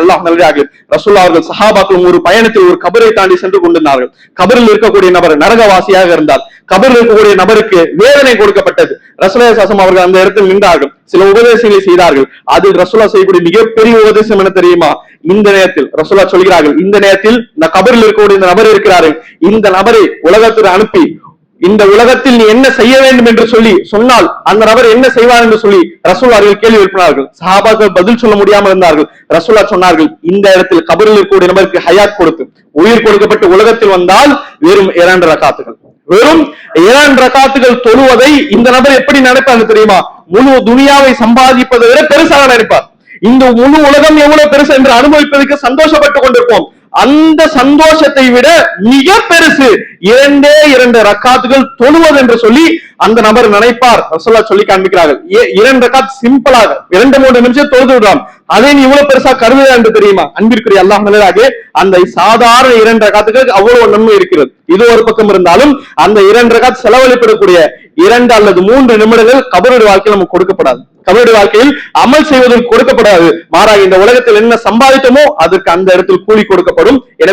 அல்லாஹ் நல்லதாக ரசூலுல்லாஹ் அவர்கள் சஹாபாக்களும் ஒரு பயணத்தில் ஒரு கபரை தாண்டி சென்று கொண்டிருந்தார்கள். கபரில் இருக்கக்கூடிய நபர் நரகவாசியாக இருந்தார். கபரில் இருக்கக்கூடிய நபருக்கு வேதனை கொடுக்கப்பட்டது. ரசூலுல்லாஹி ஸல்லல்லாஹு அலைஹி வஸல்லம் அவர்கள் அந்த இடத்தில் நின்றார்கள். சில உபதேசங்களை செய்தார்கள். அதில் ரசூலுல்லாஹ் செய்யக்கூடிய மிகப்பெரிய உபதேசம் என்ன தெரியுமா? இந்த நேரத்தில் ரசூலுல்லாஹ் சொல்கிறார்கள், இந்த நேரத்தில் இந்த கபரில் இருக்கக்கூடிய இந்த நபர் இருக்கிறார்கள், இந்த நபரை உலகத்தில் அனுப்பி இந்த உலகத்தில் நீ என்ன செய்ய வேண்டும் என்று சொல்லி சொன்னால் அந்த நபர் என்ன செய்வார் என்று சொல்லி ரசூலுல்லாஹ் அவர்கள் கேள்வி எழுப்பினார்கள். சஹாபாக்கள் பதில் சொல்ல முடியாமல் இருந்தார்கள். ரசூலுல்லாஹ் சொன்னார்கள், இந்த இடத்தில் கபரில் இருக்கக்கூடிய நபருக்கு ஹயாத் கொடுத்து உயிர் கொடுக்கப்பட்டு உலகத்தில் வந்தால் வெறும் 2 ரகாத்துகள், வெறும் 2 ரகாத்துகள் தொழுவதை இந்த நபர் எப்படி நினைப்பாங்க தெரியுமா? முழு துனியாவை சம்பாதிப்பதை விட பெருசாக நினைப்பார். இந்த முழு உலகம் எவ்வளவு பெருசு என்று அனுபவிப்பதற்கு சந்தோஷப்பட்டுக் கொண்டிருப்போம். அந்த சந்தோஷத்தை விட மிக பெருசு 2 ரக்காத்துகள் தொழுவது என்று சொல்லி அந்த நபர் நினைப்பார். ரசூலுல்லாஹ் சொல்லி காண்பிக்கிறார்கள், 2 ரக்காத் சிம்பிளாக 2-3 நிமிஷம் தொழுது விடுறான், அதே நீ இவ்வளவு பெருசா கருதுதா என்று தெரியுமா? அன்பிற்குரிய அல்லாஹ் நல்லதாக அந்த சாதாரண 2 ரக்காத்துக்கு அவ்வளவு நன்மை இருக்கிறது. இது ஒரு பக்கம் இருந்தாலும் அந்த 2 ரக்காத் செலவழிப்படக்கூடிய 2 அல்லது 3 நிமிடங்கள் கபருடைய வாழ்க்கையில் நமக்கு கொடுக்கப்படாது. கபருடைய வாழ்க்கையில் அமல் செய்வதற்கு கொடுக்கப்படாது. மாறாக இந்த உலகத்தில் என்ன சம்பாதித்தோமோ அதற்கு அந்த இடத்தில் கூலி கொடுக்கப்படும். எனவே